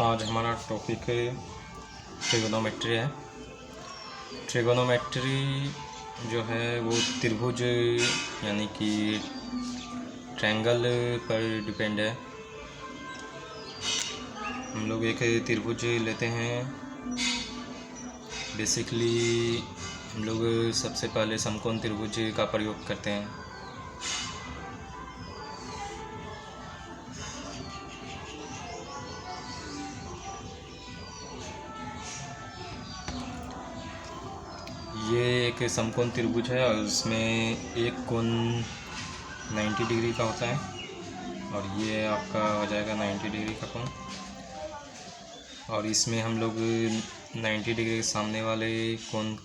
आज हमारा topic trigonometry है। ट्रिगोनोमेट्री जो है वो त्रिभुज यानी कि ट्रायंगल पर डिपेंड है। हम लोग एक त्रिभुज लेते हैं। बेसिकली हम लोग सबसे पहले समकोण त्रिभुज का प्रयोग करते हैं। ये एक समकोण त्रिभुज है और उसमें एक कोण 90 डिग्री का होता है और ये आपका हो जाएगा 90 डिग्री का कोण। और इसमें हम लोग 90 डिग्री के सामने वाले कोण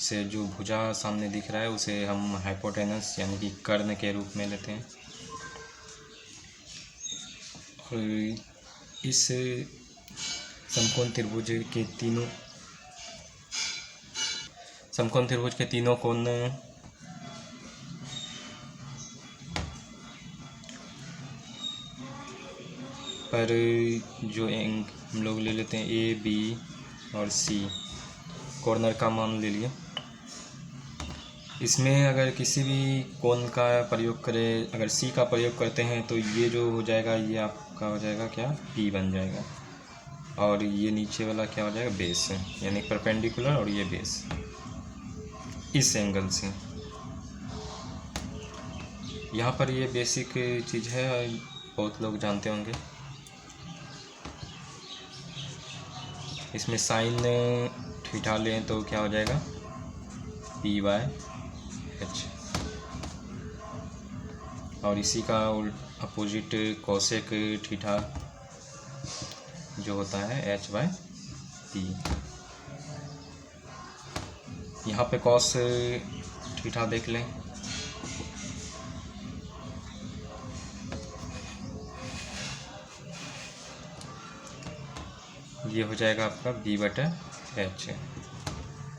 से जो भुजा सामने दिख रहा है उसे हम हाइपोटेनस यानी कि कर्ण के रूप में लेते हैं। और इस समकोण त्रिभुज के तीनों कोण पर जो एंग हम लोग ले लेते हैं ए बी और सी कॉर्नर का मान ले लिए। इसमें अगर किसी भी कोण का प्रयोग करें, अगर सी का प्रयोग करते हैं तो ये जो हो जाएगा ये आपका हो जाएगा क्या, पी बन जाएगा। और ये नीचे वाला क्या हो जाएगा, बेस, यानी परपेंडिकुलर और ये बेस इस एंगल से। यहाँ पर ये बेसिक चीज़ है, बहुत लोग जानते होंगे। इसमें साइन थीटा लें तो क्या हो जाएगा, पी बाय एच। और इसी का अपोजिट कोसेक थीटा जो होता है एच बाय पी। यहाँ पे कॉस थीटा देख लें। ये हो जाएगा आपका बी बटा एच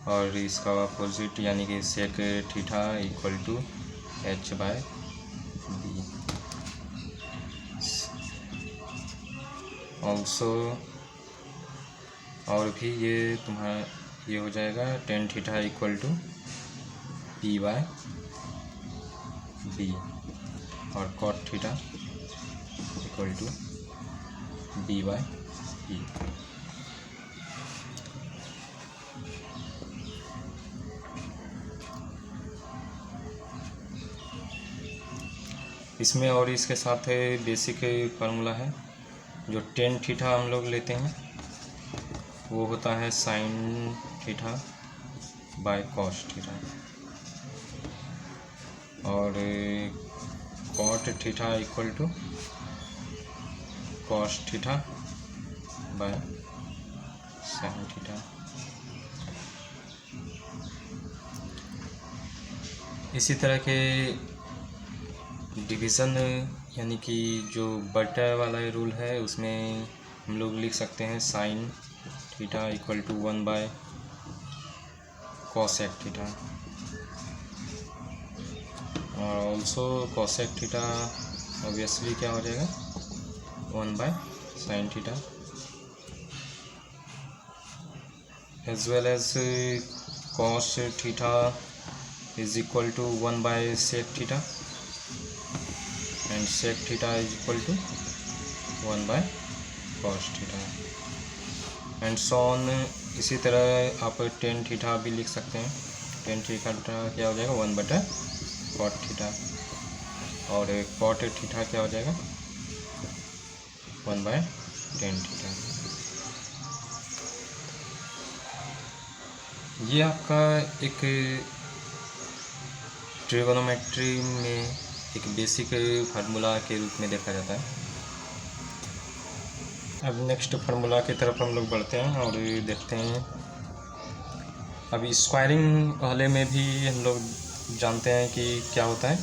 और इसका अपोजिट यानी कि sec theta equal to H by B. Also और भी ये तुम्हारा ये हो जाएगा tan theta equal to P by B और cot theta equal to B by B. इसमें और इसके साथ बेसिक फार्मूला है। जो टेन थीटा हम लोग लेते हैं वो होता है sine theta by cos theta और cot theta equal to cos theta by sine theta. इसी तरह के डिवीज़न यानी कि जो बटा वाला रूल है उसमें हम लोग लिख सकते हैं sine theta equal to 1 by cosec theta और ऑल्सो कॉसेक थीटा ऑब्वियसली क्या हो जाएगा 1 by sine theta as well as cos theta is equal to 1 by sec theta and sec theta is equal to 1 by cos theta and so on. इसी तरह आप tan theta भी लिख सकते हैं। टेन थीटा क्या हो जाएगा 1 बटा कॉट थीटा और कॉट थीटा क्या हो जाएगा 1 बाय टेन थीटा। ये आपका एक ट्रिगोनोमेट्री में एक बेसिक फार्मूला के रूप में देखा जाता है। अब नेक्स्ट फार्मूला की तरफ हम लोग बढ़ते हैं और देखते हैं। अभी स्क्वायरिंग वाले में भी हम लोग जानते हैं कि क्या होता है,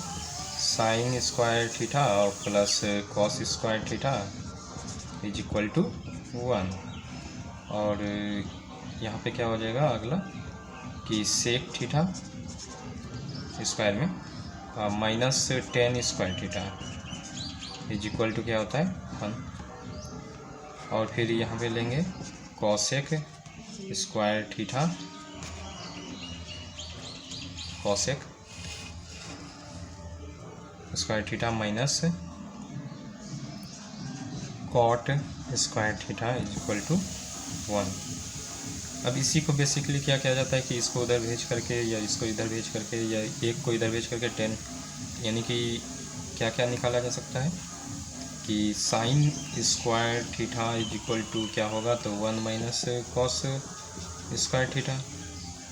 साइन स्क्वायर थीटा और plus cos square theta is equal to 1। और यहाँ पे क्या हो जाएगा अगला कि सेक थीटा स्क्वायर में minus 10 square theta is equal to क्या होता है 1। और फिर यहाँ पे लेंगे cosec square theta, cosec square theta minus cot square theta is equal to 1। अब इसी को बेसिकली क्या किया जाता है कि इसको उधर भेज करके या इसको इधर भेज करके या एक को इधर भेज करके 10, यानी कि क्या क्या निकाला जा सकता है कि sine square theta is equal to क्या होगा, तो 1 माइनस कॉस स्क्वायर थीटा।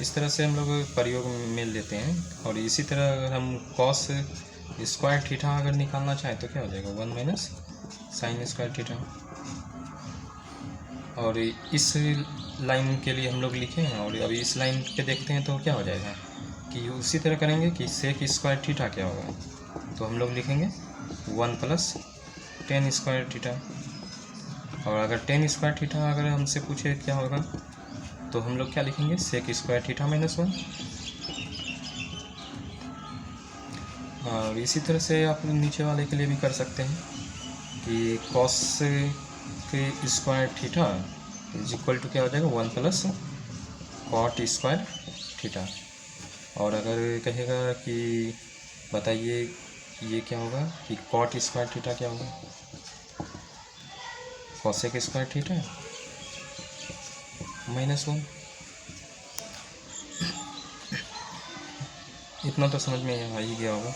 इस तरह से हम लोग प्रयोग में लेते हैं। और इसी तरह अगर हम कॉस स्क्वायर थीटा अगर निकालना चाहें तो क्या हो जाएगा, 1 माइनस साइन स्क्वायर थीटा। और इस लाइन के लिए हम लोग लिखे हैं और अभी इस लाइन पे देखते हैं तो क्या हो जाएगा कि उसी तरह करेंगे कि सेक स्क्वायर थीटा क्या होगा, तो हम लोग लिखेंगे 1 प्लस टेन स्क्वायर थीटा। और अगर टेन स्क्वायर थीटा अगर हमसे पूछे क्या होगा तो हम लोग क्या लिखेंगे, सेक स्क्वायर थीटा माइनस 1। और इसी तरह से आप नीचे वाले के लिए भी कर सकते हैं कि कॉस के square theta is equal to क्या हो जाएगा, 1 प्लस कॉट स्क्वायर थीटा। और अगर कहेगा कि बताइए ये क्या होगा कि कॉट स्क्वायर थीटा क्या होगा, कॉसेक स्क्वायर थीटा माइनस 1। इतना तो समझ में आ ही गया होगा।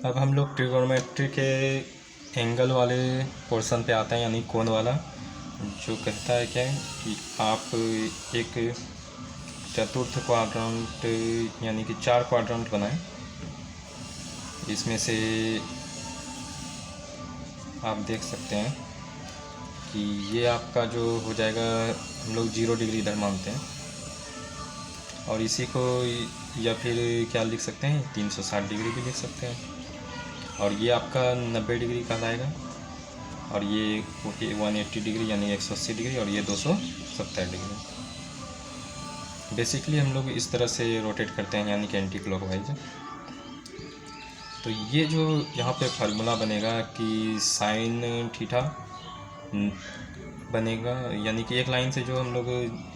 अब हम लोग ट्रिगोनोमेट्री के एंगल वाले पोर्शन पे आते हैं, यानी कोण वाला, जो कहता है क्या है कि आप एक चतुर्थ क्वाड्रेंट यानी कि 4 क्वाड्रेंट बनाएं। इसमें से आप देख सकते हैं कि ये आपका जो हो जाएगा, हम लोग 0 डिग्री इधर मानते हैं और इसी को या फिर क्या लिख सकते हैं, 360 डिग्री भी लिख सकते हैं। और ये आपका 90 डिग्री कहलाएगा और ये 180 डिग्री यानी 180 डिग्री और ये 270 डिग्री। बेसिकली हम लोग इस तरह से रोटेट करते हैं, यानी कि एंटी क्लॉकवाइज। तो ये जो यहाँ पे फार्मूला बनेगा कि साइन थीटा बनेगा, यानी कि एक लाइन से जो हम लोग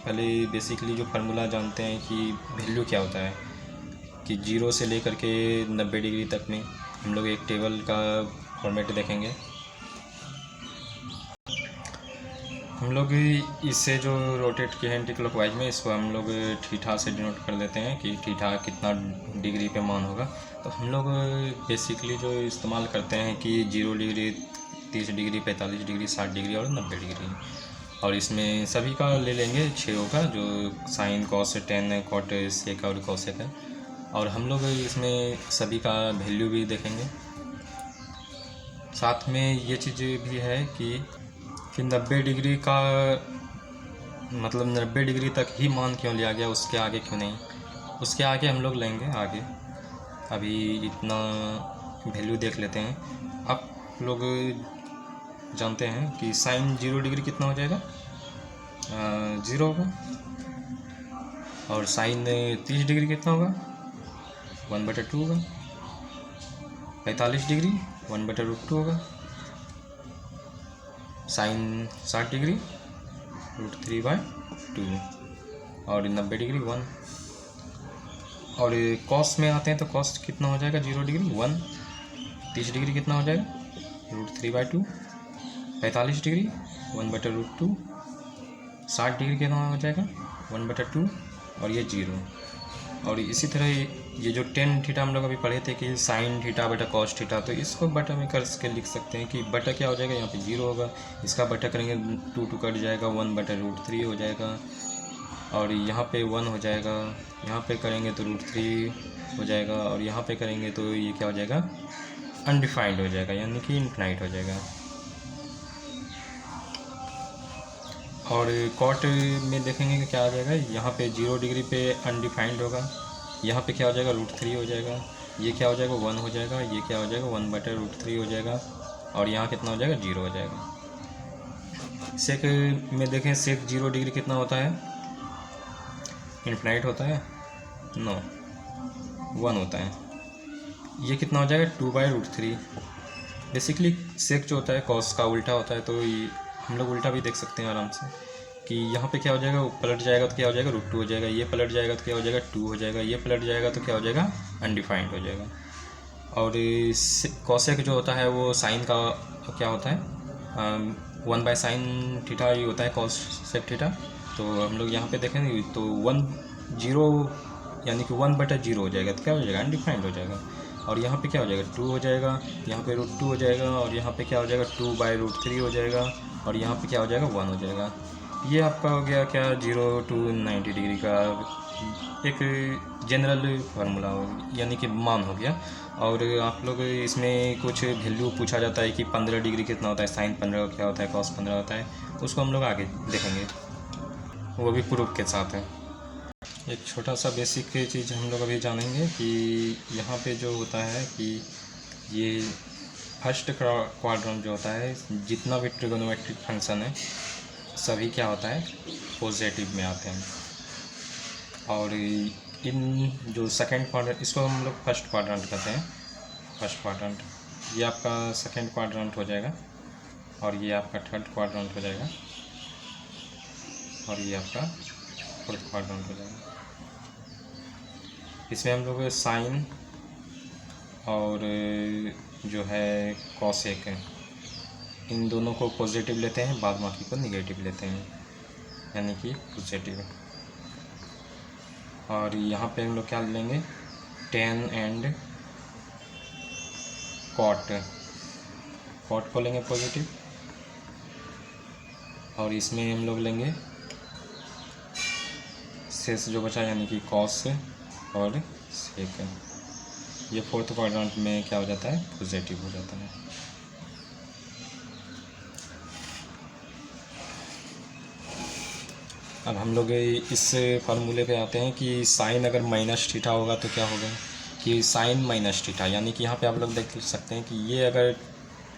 पहले बेसिकली जो फार्मूला जानते हैं कि वैल्यू क्या होता है कि 0 से लेकर के 90 डिग्री तक में हम लोग एक टेबल का फॉर्मेट देखेंगे। हम लोग इससे जो रोटेट किए हैं एंटी क्लॉकवाइज में, इसको हम लोग थीटा से डिनोट कर देते हैं कि थीटा कितना डिग्री पे मान होगा। तो हम लोग बेसिकली जो इस्तेमाल करते हैं कि 0 डिग्री, 30 डिग्री, 45 डिग्री, 60 डिग्री और 90 डिग्री। और इसमें सभी का ले लेंगे 6 का, जो sine cos tan cot sec और कॉसेक है। और हम लोग इसमें सभी का वैल्यू भी देखेंगे। साथ में ये चीज़ भी है कि 90 डिग्री का मतलब 90 डिग्री तक ही मान क्यों लिया गया, उसके आगे क्यों नहीं, उसके आगे हम लोग लेंगे आगे। अभी इतना वैल्यू देख लेते हैं। आप लोग जानते हैं कि साइन 0 डिग्री कितना हो जाएगा, 0 होगा। और साइन 30 डिग्री कितना होगा, 1/2 होगा। 45 डिग्री 1/√2 होगा। साइन 60 डिग्री √3/2 और 90 डिग्री 1। और कॉस में आते हैं तो कॉस कितना हो जाएगा, 0 डिग्री 1। 30 डिग्री कितना हो जाएगा, √3/2। 45 डिग्री 1/√2। 60 डिग्री कितना हो जाएगा, 1/2 और ये 0। और इसी तरह ये जो टेन थीटा हम लोग अभी पढ़े थे कि साइन थीटा बटा कॉस थीटा, तो इसको बटा में कर के लिख सकते हैं कि बटा क्या हो जाएगा, यहाँ पे 0 होगा, इसका बटा करेंगे 2 कट जाएगा, 1/√3 हो जाएगा। और यहाँ पे 1 हो जाएगा, यहाँ पे करेंगे तो √3 हो जाएगा और यहाँ पे करेंगे तो ये क्या हो जाएगा, अनडिफाइंड हो जाएगा, यानी कि इनफिनाइट हो जाएगा। और कॉट में देखेंगे कि क्या आ जाएगा, यहाँ पे 0 डिग्री पे अनडिफाइंड होगा, यहाँ पे क्या हो जाएगा, √3 हो जाएगा, ये क्या हो जाएगा, 1 हो जाएगा, ये क्या हो जाएगा, 1/√3 हो जाएगा और यहाँ कितना हो जाएगा, 0 हो जाएगा। सेक में देखें, सेक 0 डिग्री कितना होता है, इनफिनाइट होता है, नो 1 होता है। ये कितना हो जाएगा, 2/√3 बेसिकली सेक जो होता है कॉस का उल्टा होता है, तो ये हम लोग उल्टा भी देख सकते हैं आराम से कि यहाँ पे क्या हो जाएगा, वो पलट जाएगा तो क्या हो जाएगा, √2 हो जाएगा, ये पलट जाएगा तो क्या हो जाएगा, 2 हो जाएगा, ये पलट जाएगा तो क्या हो जाएगा, अनडिफाइंड हो जाएगा। और कॉसेक जो होता है वो साइन का क्या होता है, 1/sin थीटा ही होता है कॉसेक थीटा। तो हम लोग यहाँ पे देखेंगे तो 1/0 यानी कि 1/0 हो जाएगा तो क्या हो जाएगा, अनडिफाइंड हो जाएगा। और यहाँ पे क्या हो जाएगा, 2 हो जाएगा, यहाँ पे √2 हो जाएगा, और यहाँ पे क्या हो जाएगा, 2/√3 हो जाएगा, और यहाँ पे क्या हो जाएगा, 1 हो जाएगा। ये आपका हो गया क्या, 0 to 90 डिग्री का एक जनरल फार्मूला यानी कि मान हो गया। और आप लोग इसमें कुछ वैल्यू पूछा जाता है कि 15 डिग्री कितना होता है, साइन 15 क्या होता है, कॉस 15 होता है, उसको हम लोग आगे देखेंगे, वो भी प्रूफ के साथ है। एक छोटा सा बेसिक चीज़ हम लोग अभी जानेंगे कि यहाँ पे जो होता है कि ये फर्स्ट क्वाड्रेंट जो होता है, जितना भी ट्रिगोनोमेट्रिक फंक्शन है सभी क्या होता है, पॉजिटिव में आते हैं। और इन जो सेकंड क्वाड्रेंट, इसको हम लोग फर्स्ट क्वाड्रेंट कहते हैं, फर्स्ट क्वाड्रेंट, ये आपका सेकंड क्वाड्रेंट हो जाएगा, और ये आपका थर्ड क्वाड्रेंट हो जाएगा, और ये आपका फोर्थ क्वाड्रेंट हो जाएगा। इसमें हम लोग साइन और जो है कॉसेक है, इन दोनों को पॉजिटिव लेते हैं, बाद बाकी को निगेटिव लेते हैं, यानी कि पॉजिटिव। और यहाँ पे हम लोग क्या लेंगे, टेन एंड कॉट, कॉट को लेंगे पॉजिटिव, और इसमें हम लोग लेंगे शेष जो बचा यानी कि कॉस और सेक। ये फोर्थ क्वाड्रेंट में क्या हो जाता है, पॉजिटिव हो जाता है। अब हम लोग इस फार्मूले पे आते हैं कि साइन अगर माइनस थीटा होगा तो क्या होगा, कि साइन माइनस थीटा, यानी कि यहाँ पे आप लोग देख सकते हैं कि ये अगर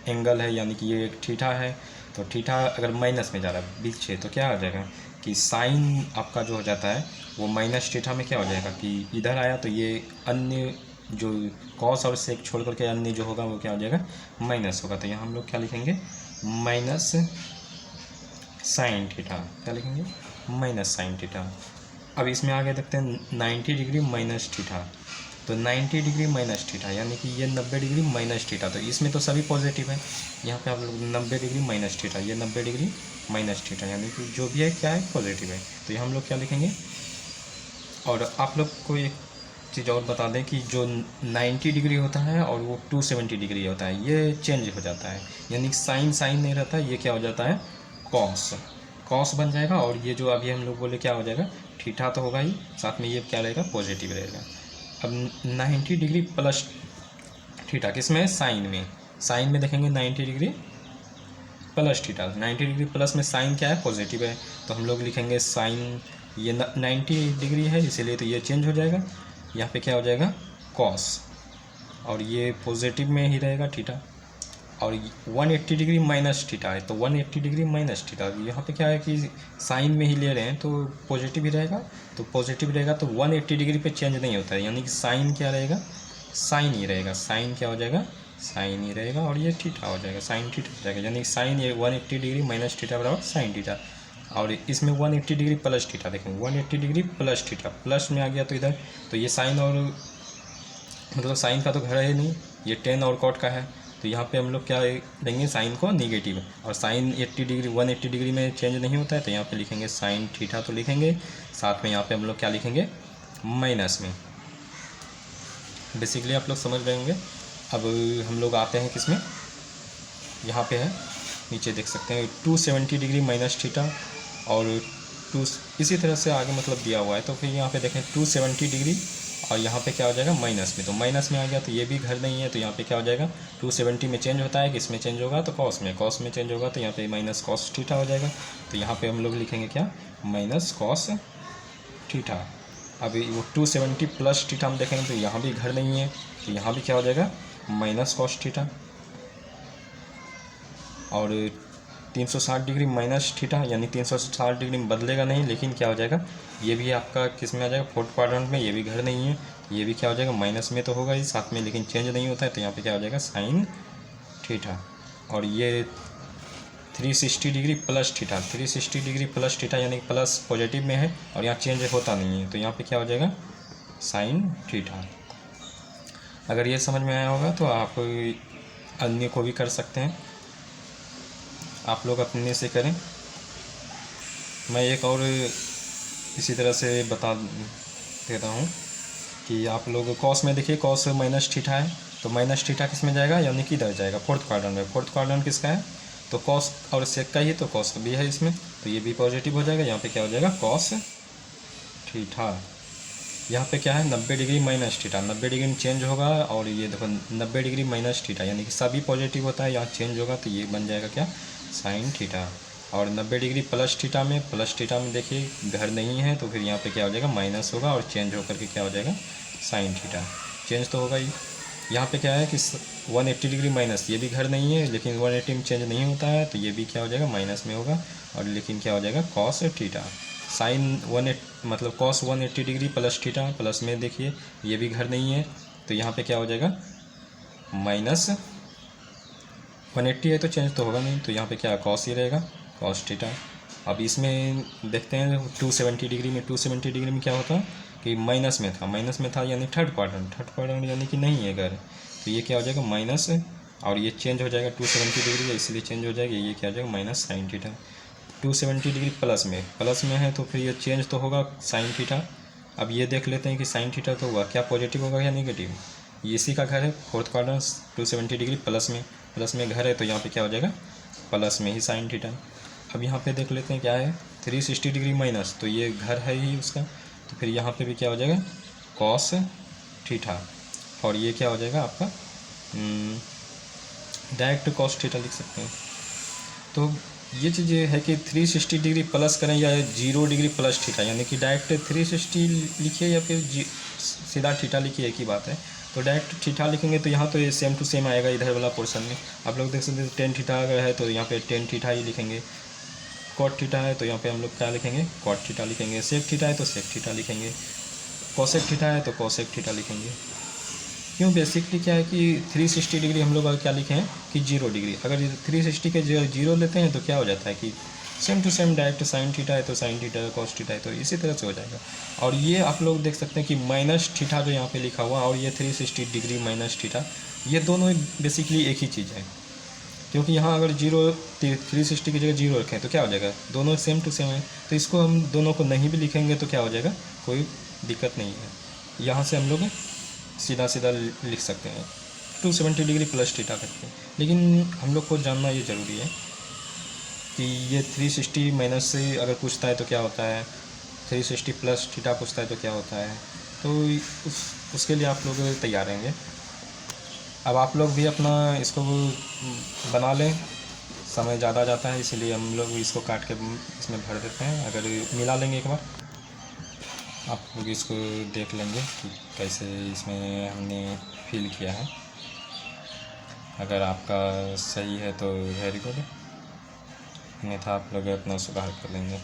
एंगल है यानी कि ये एक थीटा है, तो थीटा अगर माइनस में जा रहा है बीच से, तो क्या हो जाएगा कि साइन आपका जो हो जाता है वो माइनस थीटा में क्या हो जाएगा कि इधर आया, तो ये अन्य जो कॉस और सेक छोड़ करके अन्य जो होगा वो क्या हो जाएगा, माइनस होगा। तो यहाँ हम लोग क्या लिखेंगे, माइनस साइन थीटा, क्या लिखेंगे, माइनस साइन थीटा। अब इसमें आगे देखते हैं 90 डिग्री माइनस थीटा, तो 90 डिग्री माइनस थीटा यानी कि ये 90 डिग्री माइनस थीटा, तो इसमें तो सभी पॉजिटिव है। यहाँ पे आप लोग 90 डिग्री माइनस थीटा, ये 90 डिग्री माइनस थीटा यानी कि जो भी है क्या है, पॉजिटिव है। तो यहाँ हम लोग क्या लिखेंगे। और आप लोग को एक चीज़ और बता दें कि जो 90 डिग्री होता है और वो 270 डिग्री होता है, ये चेंज हो जाता है, यानी साइन साइन नहीं रहता, ये क्या हो जाता है, कॉस, कॉस बन जाएगा। और ये जो अभी हम लोग बोले क्या हो जाएगा, थीटा तो होगा ही, साथ में ये क्या रहेगा, पॉजिटिव रहेगा। अब 90 डिग्री प्लस थीटा किस में, साइन में, साइन में देखेंगे 90 degree plus theta, 90 degree plus में साइन क्या है, पॉजिटिव है, तो हम लोग लिखेंगे साइन, ये 90 डिग्री है इसीलिए तो ये चेंज हो जाएगा, यहाँ पे क्या हो जाएगा, कॉस, और ये पॉजिटिव में ही रहेगा थीटा। और 180 डिग्री माइनस थीटा है, तो 180 डिग्री माइनस थीटा, यहाँ पे क्या है कि साइन में ही ले रहे हैं तो पॉजिटिव ही रहेगा, तो पॉजिटिव रहेगा तो 180 डिग्री पे चेंज नहीं होता है, यानी कि साइन क्या रहेगा, साइन ही रहेगा, साइन क्या हो जाएगा, साइन ही रहेगा, और ये थीटा हो जाएगा, साइन थीटा हो जाएगा, यानी साइन ये 180 डिग्री माइनस थीटा बराबर साइन थीटा। और इसमें 180 डिग्री प्लस थीटा, देखें 180 डिग्री प्लस थीटा, प्लस में आ गया तो इधर, तो ये साइन और मतलब साइन का तो घर है नहीं, ये टेन और कॉट का है, तो यहाँ पे हम लोग क्या देंगे, साइन को निगेटिव, और साइन 80 डिग्री 180 डिग्री में चेंज नहीं होता है, तो यहाँ पे लिखेंगे साइन थीटा तो लिखेंगे, साथ में यहाँ पे हम लोग क्या लिखेंगे, माइनस में। बेसिकली आप लोग समझ रहे होंगे। अब हम लोग आते हैं किसमें, यहाँ पे है नीचे देख सकते हैं 270 डिग्री माइनस थीटा, और 2 इसी तरह से आगे मतलब दिया हुआ है, तो फिर यहाँ पे देखें 270 डिग्री, और यहाँ पे क्या हो जाएगा, माइनस में, तो माइनस में आ गया तो ये भी घर नहीं है, तो यहाँ पे क्या हो जाएगा, 270 में चेंज होता है, किस में चेंज होगा, तो कॉस में, कॉस में चेंज होगा, तो यहाँ पे माइनस कॉस थीटा हो जाएगा, तो यहाँ पे हम लोग लिखेंगे क्या, माइनस कॉस थीटा। अभी वो 270 प्लस थीटा हम देखेंगे तो यहाँ भी घर नहीं है, तो यहाँ भी क्या हो जाएगा, माइनस कॉस थीटा। और 360 डिग्री माइनस थीटा, यानी 360 डिग्री में बदलेगा नहीं, लेकिन क्या हो जाएगा, ये भी आपका किस में आ जाएगा, फोर्थ क्वाड्रेंट में, ये भी घर नहीं है, ये भी क्या हो जाएगा, माइनस में तो होगा ही साथ में, लेकिन चेंज नहीं होता है, तो यहाँ पे क्या हो जाएगा, साइन थीटा, और ये 360 degree plus theta, 360 degree plus theta यानी प्लस पॉजिटिव में है और यहाँ चेंज होता नहीं है, तो यहाँ पे क्या हो जाएगा साइन थीटा। अगर ये समझ में आया होगा तो आप अन्य को भी कर सकते हैं, आप लोग अपने से करें। मैं एक और इसी तरह से बता देता हूँ कि आप लोग कॉस में देखिए, कॉस माइनस थीटा है, तो माइनस थीटा किस में जाएगा, यानी कि इधर जाएगा फोर्थ क्वाड्रेंट में। फोर्थ क्वाड्रेंट किसका है, तो कॉस और सेक का ही, तो कॉस भी है इसमें, तो ये भी पॉजिटिव हो जाएगा। यहाँ पे क्या हो जाएगा कॉस थीटा। यहाँ पे क्या है 90 डिग्री माइनस थीटा, 90 डिग्री में चेंज होगा, और ये देखो 90 डिग्री माइनस थीटा यानी कि सभी पॉजिटिव होता है, यहाँ चेंज होगा तो ये बन जाएगा क्या साइन थीटा। और 90 डिग्री प्लस थीटा में देखिए घर नहीं है, तो फिर यहाँ पे क्या हो जाएगा माइनस होगा और चेंज होकर के क्या हो जाएगा साइन थीटा। चेंज तो होगा ही। यहाँ पे क्या है कि 180 डिग्री माइनस, ये भी घर नहीं है लेकिन 180 में चेंज नहीं होता है, तो ये भी क्या हो जाएगा माइनस में होगा, और लेकिन क्या हो जाएगा कॉस थीटा। साइन 180 मतलब cos 180 degree plus theta, plus में देखिए ये भी घर नहीं है, तो यहाँ पे क्या हो जाएगा माइनस 180 है, तो चेंज तो होगा नहीं, तो यहाँ पे क्या कॉस ही रहेगा कॉस थीटा। अब इसमें देखते हैं 270 डिग्री में, 270 डिग्री में क्या होता है कि माइनस में था यानी थर्ड क्वाड्रेंट यानी कि नहीं है घर, तो ये क्या हो जाएगा माइनस, और ये चेंज हो जाएगा 270 डिग्री है इसलिए चेंज हो जाएगा, ये क्या हो जाएगा minus sine theta. 270 degree plus में है, तो फिर ये चेंज तो होगा साइन थीटा। अब ये देख लेते हैं कि साइन थीटा तो हुआ क्या, पॉजिटिव होगा या नेगेटिव। ये इसी का घर है फोर्थ क्वाड्रेंट, 270 डिग्री प्लस में घर है, तो यहाँ पे क्या हो जाएगा प्लस में ही साइन थीटा। अब यहाँ पे देख लेते हैं क्या है 360 डिग्री माइनस, तो ये घर है ही उसका, तो फिर यहाँ पे भी क्या हो जाएगा कॉस थीटा, और ये क्या हो जाएगा आपका डायरेक्ट कॉस थीटा लिख सकते हैं। तो ये चीज़ है कि 360 डिग्री प्लस करें या 0 डिग्री प्लस थीटा, यानी कि डायरेक्ट 360 लिखिए या फिर सीधा थीटा लिखिए, एक ही बात है। तो डायरेक्ट थीटा लिखेंगे तो यहाँ तो ये सेम टू सेम आएगा इधर वाला पोर्शन में। आप लोग देख सकते हैं 10 थीटा अगर है तो यहाँ पे 10 थीटा ही लिखेंगे, कॉट थीटा है तो यहाँ पे हम लोग क्या लिखेंगे कॉट थीटा लिखेंगे, सेक थीटा है तो सेक थीटा लिखेंगे, कोसेक थीटा है तो कोसेक थीटा लिखेंगे। क्यों, बेसिकली क्या है कि 360 डिग्री हम लोग अगर क्या लिखे हैं कि 0 डिग्री, अगर 360 के 0 लेते हैं तो क्या हो जाता है कि same to same direct sine theta है तो साइन थीटा, कॉस थीटा है, तो इसी तरह से हो जाएगा। और ये आप लोग देख सकते हैं कि माइनस थीटा जो यहाँ पे लिखा हुआ और ये 360 डिग्री माइनस थीटा, ये दोनों बेसिकली एक ही चीज़ है, क्योंकि यहाँ अगर 360 की जगह 0 रखें तो क्या हो जाएगा दोनों सेम टू सेम है, तो इसको हम दोनों को नहीं भी लिखेंगे तो क्या हो जाएगा कोई दिक्कत नहीं है। यहाँ से हम लोग सीधा लिख सकते हैं 270 डिग्री प्लस थीटा करके। लेकिन हम लोग को जानना ये ज़रूरी है कि ये 360 माइनस से अगर पूछता है तो क्या होता है, 360 प्लस थीटा पूछता है तो क्या होता है, तो उसके लिए आप लोग तैयार रहेंगे। अब आप लोग भी अपना इसको बना लें, समय ज़्यादा जाता है इसलिए हम लोग इसको काट के इसमें भर देते हैं। अगर मिला लेंगे एक बार आप लोग इसको देख लेंगे कि कैसे इसमें हमने फिल किया है। अगर आपका सही है तो वेरी गुड, अन्यथा आप लोग अपना सुधार कर लेंगे।